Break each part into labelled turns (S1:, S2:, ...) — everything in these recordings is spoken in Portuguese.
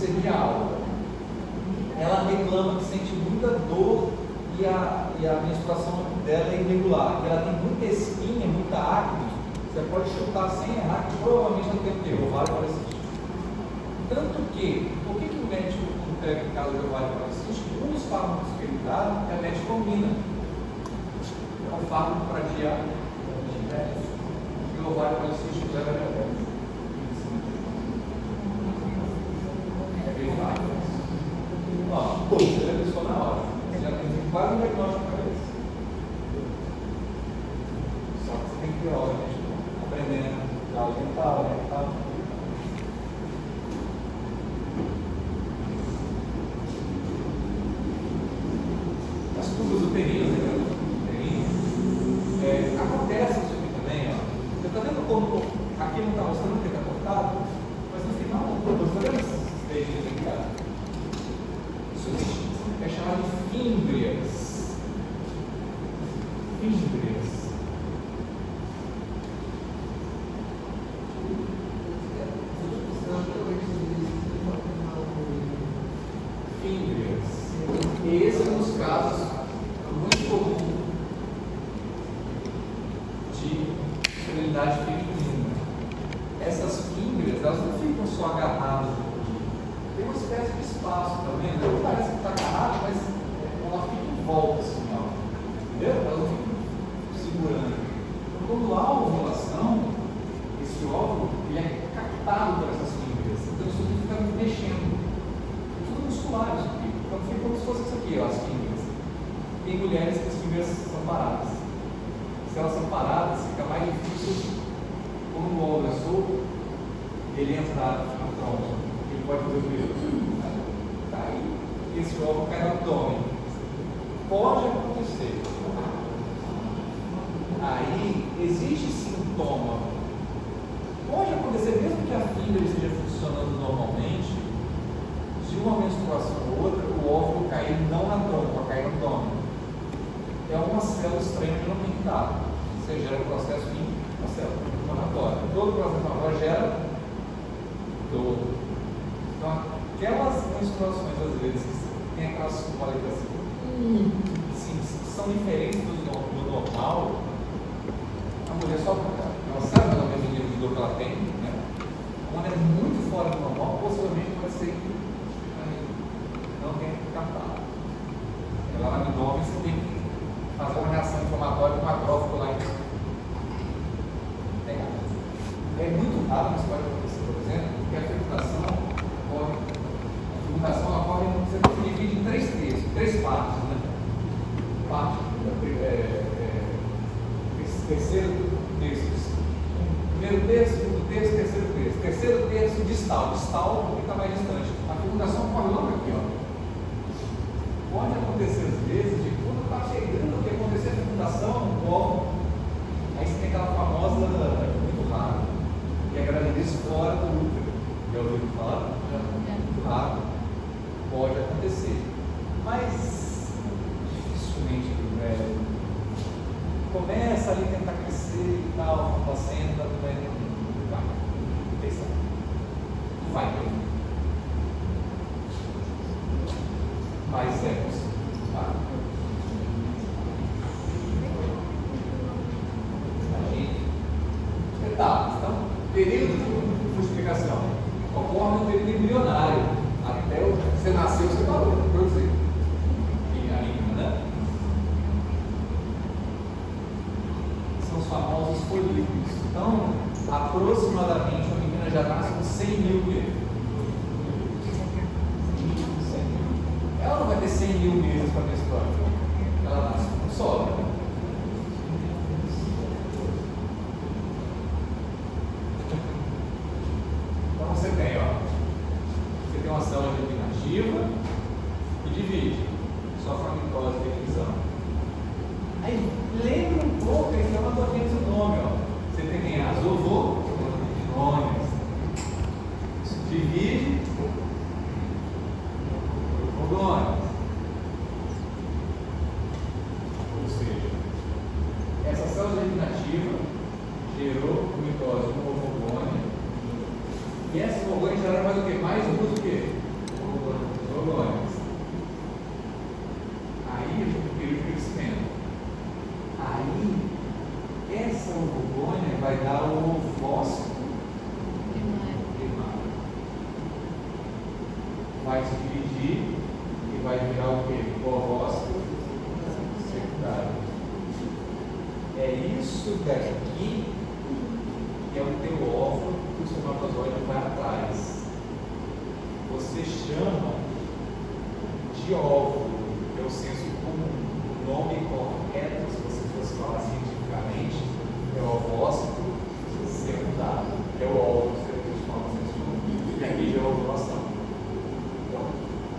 S1: seria alta. Ela reclama que sente muita dor e a menstruação dela é irregular. E ela tem muita espinha, muita acne. Você pode chutar sem errar que provavelmente ela tem o quê? Ovário policístico. Tanto que, por que o médico não pega em caso de ovário policístico? Um dos fármacos que ele dá é a metformina. É um fármaco para adiar e o ovário policístico leva a diabetes. É bem fácil. Ó, você já pensou na hora. Você já tem quase um diagnóstico na cabeça. Só que você tem que ter aula, gente. Aprendendo, aula dental, né? As curvas uterinas, acontece isso aqui também, ó. Você está vendo como aqui não está mostrando que está cortado, mas no final da curva, você está vendo esses dedinhos aqui, ó? Isso é chamado de fímbrias. Fímbrias. E esse é um dos casos muito comum de esterilidade feminina. Essas fímbrias, elas não ficam só agarradas no pouquinho. Tem uma espécie de espaço, tá vendo? Não parece que está agarrado, mas ela fica em volta, assim, ó. Entendeu? Elas não ficam segurando. Então, quando há ovulação, esse óvulo ele é captado por essas fímbrias. Então, isso aqui fica mexendo. É tudo muscular isso aqui. Então fica como se fosse isso aqui, ó, as fímbrias. Tem mulheres que as fímbrias são paradas. Se elas são paradas, fica mais difícil, como o óvulo é solto, ele entrar no tronco. Ele pode fazer o mesmo. Tá aí, esse óvulo cai no abdômen. Pode acontecer. Aí, existe sintoma. Pode acontecer, mesmo que a fímbria esteja funcionando normalmente, de uma menstruação ou outra, o óvulo cair não na trompa, cair no abdômen. É uma célula estranha que não tem que dar. Você gera um processo inflamatório. Todo processo inflamatório gera dor. Então, aquelas menstruações, às vezes, que tem aquelas moléculas assim, são diferentes do normal, a mulher só ela sabe mais ou menos o nível de dor que ela tem, né? Quando é muito fora do normal, possivelmente pode ser que não tem que captar. Lá no abdômen você tem que fazer uma reação inflamatória com um macrófago lá em cima. É muito raro que isso pode acontecer, por exemplo, porque a fecundação ocorre, você divide em três partes, né? Parte, terceiro terço, primeiro terço, segundo terço, terceiro terço. Terceiro terço distal porque está mais distante. A fecundação ocorre logo aqui, ó. Pode acontecer às vezes de quando está chegando, que acontecer a fecundação, o óvulo, aí você tem aquela famosa, muito rara, que é a gravidez fora do útero. Já ouviu falar? Muito raro. Pode acontecer. Mas dificilmente, começa ali a tentar crescer e tal, a placenta, não vai. Não vai ter. Mas é possível. Tá? Então, período de frutificação ocorre no período embrionário. Até você nasceu, você parou de produzir. E ainda, né? São os famosos folículos. Então, aproximadamente, a menina já nasce com 100 mil meses. Ela não vai ter 100 mil meses para menstruar. Ela nasce com sobra. Então você tem, você tem uma célula germinativa e divide. Só com a mitose e divisão. Aí lembra um pouco, esse é uma gênese do nome, Você tem as ovoidôneas. Divide ovônios. Ou seja, essa célula germinativa gerou mitose no ovônio. E essa ovônia gera mais o quê? Mais duas o quê? vai se dividir e vai virar o quê? O ovócito secundário. É isso daqui que é o teu óvulo que o espermatozoide vai atrás. Você chama de óvulo, é o senso comum. O nome correto, se você fosse falar cientificamente, é o ovócito secundário, que é o óvulo que você fala senso comum. E aqui já é a ovulação. Então,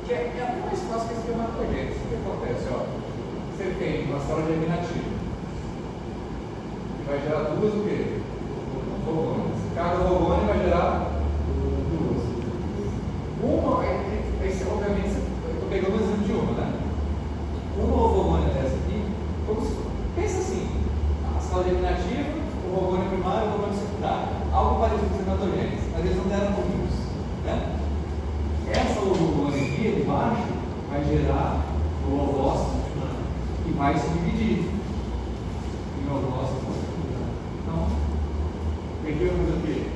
S1: que é até mais fácil que a espermatogênese. O que acontece? Ó, você tem uma célula germinativa que vai gerar duas o quê? Ovônios. Cada ovônio vai gerar duas. Uma, obviamente, eu estou pegando o exemplo de uma, né? Uma ovônia dessa aqui, pensa assim: a célula germinativa, o ovônio primário e o ovônio secundário. Algo parecido com espermatogênese, mas eles não deram números, né? Essa ovônia aqui, embaixo, vai gerar o ovócito e vai se dividir em ovócito. Então, peguei o número aqui.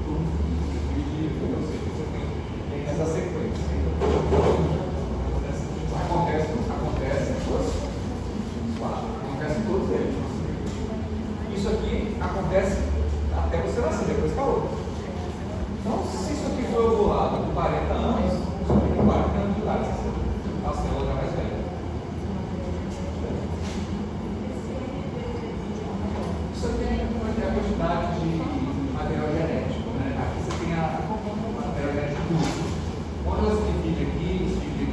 S1: Ou seja, você tem essa sequência. Acontece em todos eles. Isso aqui acontece até você nascer, depois acabou. Então, se isso aqui foi ovulado com 40 anos, isso aqui tem 40 anos de idade, a célula já mais velha. Isso aqui é a quantidade de material genético, né? Aqui você tem a material genético duplo. Quando ela se divide aqui,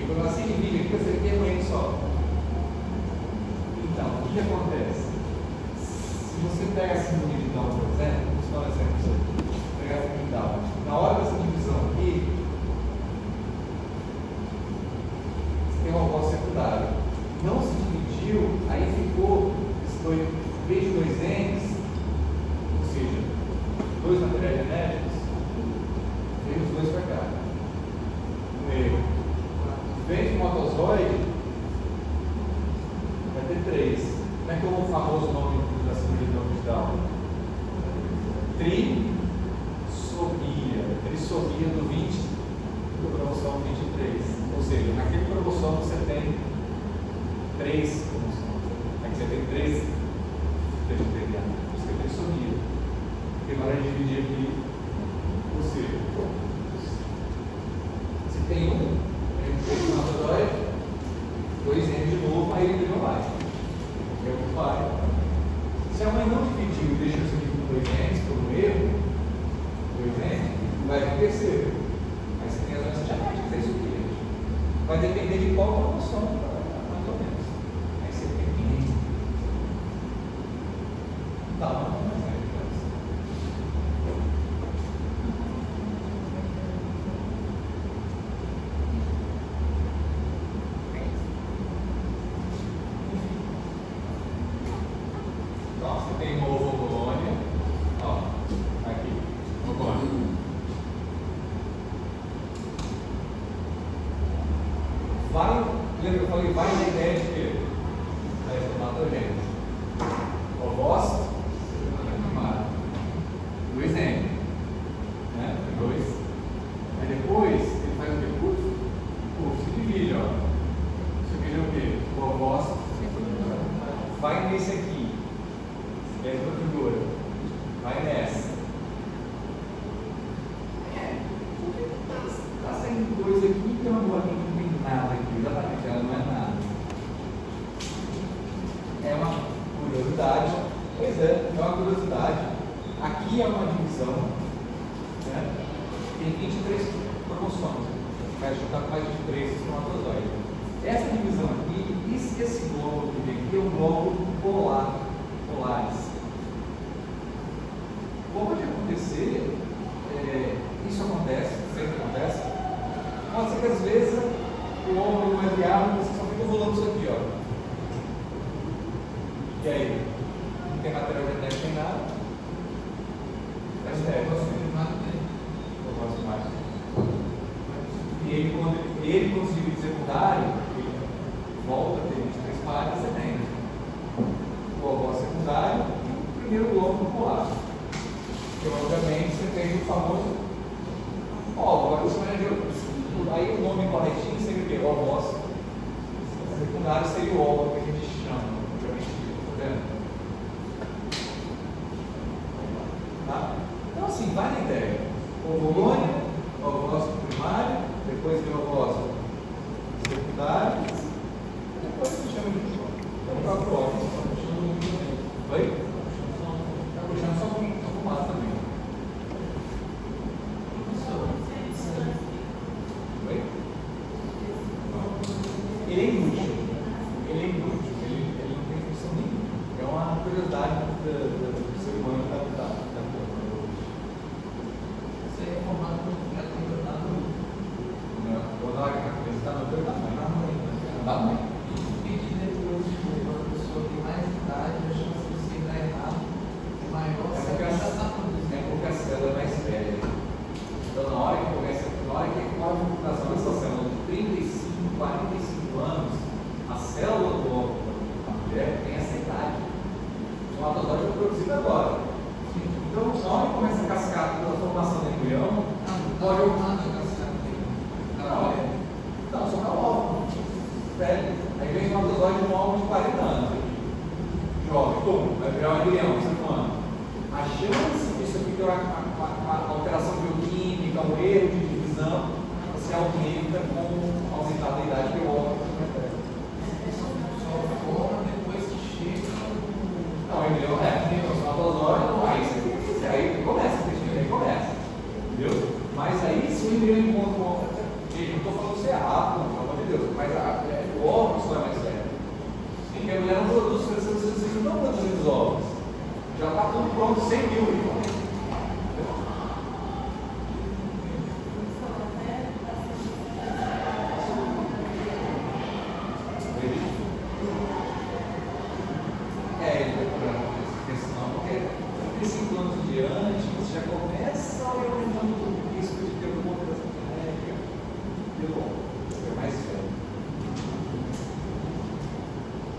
S1: quando ela se divide aqui, você tem um N só. Então, o que acontece? Se você pega a síndrome de Down, por exemplo, vamos dar um exemplo, pegar a síndrome de Down, na hora dessa divisão aqui, você tem um ovócito secundário. Não se dividiu, aí ficou em vez de dois N's, ou seja, dois materiais genéticos, veio os dois para cá. Um erro. Vem de motozoide, vai ter três. Como é que é o famoso nome da síndrome de Down? Trissomia. Trissomia do 20 do cromossomo 23. Ou seja, naquele cromossomo você tem três cromossomos. Aqui você tem três DNA. Isso é trissomia. Porque na hora de dividir aqui, ou seja, se tem um espermatozoide, dois N de novo, aí ele não vai. É o que vai. Se a mãe não dividiu e deixou isso aqui com dois N's, por um erro, dois N's, vai vir terceiro. Aí você tem as doenças genéticas, é isso aqui. Vai depender de qual cromossomo, mais ou menos. Aí você tem N. Tá, não é mais. Tem uma ovônia, ó, aqui, ovônia. Vai, lembra que eu falei, vai na ideia de quê? Da espermatogênese. Ovócito, primário. Dois N, né? Tem dois. Aí depois, ele faz o quê? Curso, se divide, ó. Isso aqui é o quê? O ovócito. Vai nesse aqui. É outra figura. Vai nessa. Está saindo coisa aqui que uma bolinha não tem nada aqui. Exatamente, ela não é nada. É uma curiosidade. Pois é uma curiosidade. Aqui é uma divisão. Né? Tem 23 cromossomos. Vai juntar com mais 23 espermatozoides. Essa divisão aqui, esse glóbulo que vem aqui é um glóbulo polares. Pode acontecer, isso acontece, sempre acontece. Pode ser que às vezes o óvulo é viável, você só fica ovulando isso aqui, ó. E aí? Não tem material genético nem nada. É sério. Eu gosto mais. E ele quando se divide secundário, ele volta a ter 23 pares, você tem o ovócito secundário e o primeiro glóbulo polar. Porque, obviamente, você tem o famoso óvulo. Aí nome corretinho seria o quê? Ovócito. Secundário seria o óvulo que a gente chama, tá vendo? Tá? Então, assim, vai na ideia. Ovulônia, ovócito primário, depois vem o ovócito secundário, depois se chama de o próprio óvulo. Oi? Está puxando só um lado também. Oi? Ele é inútil. Ele não tem função nenhuma. É uma curiosidade do ser humano da
S2: Você é formado no feto na mãe.
S1: ou na hora que a criança está no da mãe. Da mãe.
S2: E que depois, quando a pessoa tem mais idade, a chance de se dar errado é maior.
S1: É porque a célula é mais velha. Então, na hora que começa a computação dessa célula de 35, 45 anos, a célula do óvulo da mulher tem essa idade. O espermatozoide é produzido agora. Então, na hora que começa a cascar pela formação do embrião, pode
S2: arrumar a cascata.
S1: Não, só na óvulo. Velho. Aí vem o espermatozoide de um óvulo de 40 anos. Jovem, como? Vai virar um embrião, ser humano. A chance disso aqui ter uma alteração bioquímica, um erro de divisão, se aumenta com o aumentar da idade que o óvulo
S2: Só forma depois que chega.
S1: não, o embrião o espermatozoide, aí começa, entendeu? Mas aí se o embrião encontra, gente, não estou falando se é rápido, pelo amor de Deus, mas o óvulo só é mais sério. Sim, porque a mulher não produz, vocês não produzem os óvulos. Já está tudo pronto, 100 mil. Ele vai cobrando essa questão, porque 35 anos em diante, você já começa a aumentando o risco de ter uma alteração genética pelo óvulo. É mais sério.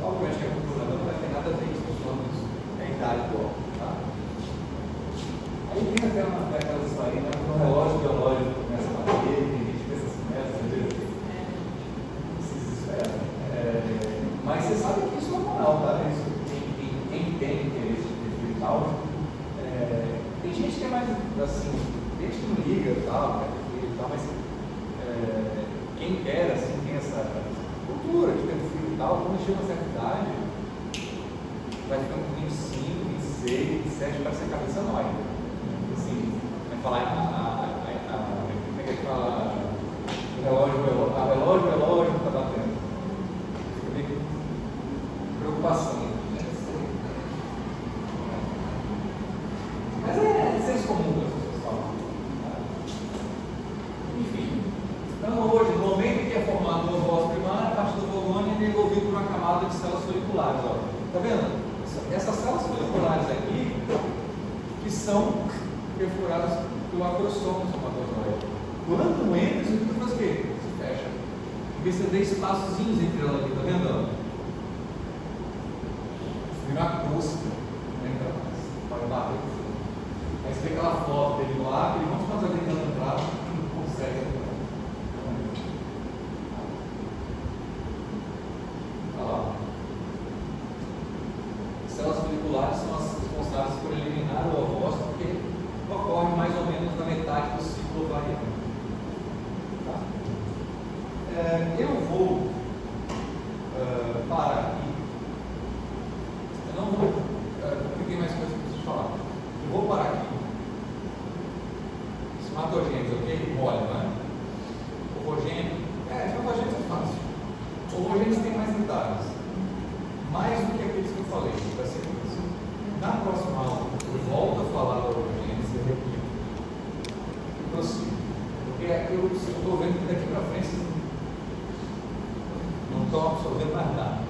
S1: Obviamente que a cultura não vai ter nada a ver com os nomes, é a idade do óvulo, tá? Aí tem até aquelas historinhas, um relógio biológico começa a bater, tem gente que pensa assim, entendeu? Se desespera. Mas você sabe que isso é hormonal, tá? Isso, quem tem interesse de e tal, tem gente que é mais assim, tem gente que não liga e tal, mas quem quer, assim, tem essa cultura de ter um filho e tal, quando chega a uma certa idade, vai ficando com 25, 26, 27, parece que a cabeça nóia. Assim, vai falar, como é que ele fala? O relógio está batendo. Preocupação. Mas é senso comum que as pessoas falam. Enfim. Então, hoje, no momento em que é formado o ovócito primário, a partir do ovulônia, ele é envolvido por uma camada de células folliculares. Está vendo? Essas células folliculares aqui, que são perfuradas pelo acrosoma do espermatozoide. Quando entra, isso aqui faz o quê? Se fecha. Porque você tem espaçozinhos entre elas aqui, está vendo? Vira uma crosta, não entra mais. Para barrer. Aí você vê aquela foto dele lá, ele vamos fazer tentando entrar, não consegue entrar. Olha lá. As células folliculares são as responsáveis por eliminar o ovócito, porque ocorre mais ou menos na metade do ciclo ovariano. Tá? Eu vou parar aqui. Eu não vou. Porque tem mais coisas que eu preciso falar. Eu vou parar aqui. Espermatogênese, ok? Mole, não é? Ovogênese. Espermatogênese é fácil. Ovogênese tem mais detalhes. Mais do que aqueles que eu falei, vai ser isso. Na próxima aula, eu volto a falar da ovogênese e repito. E prossigo. Porque eu estou vendo que daqui para frente não estão absorvendo mais nada.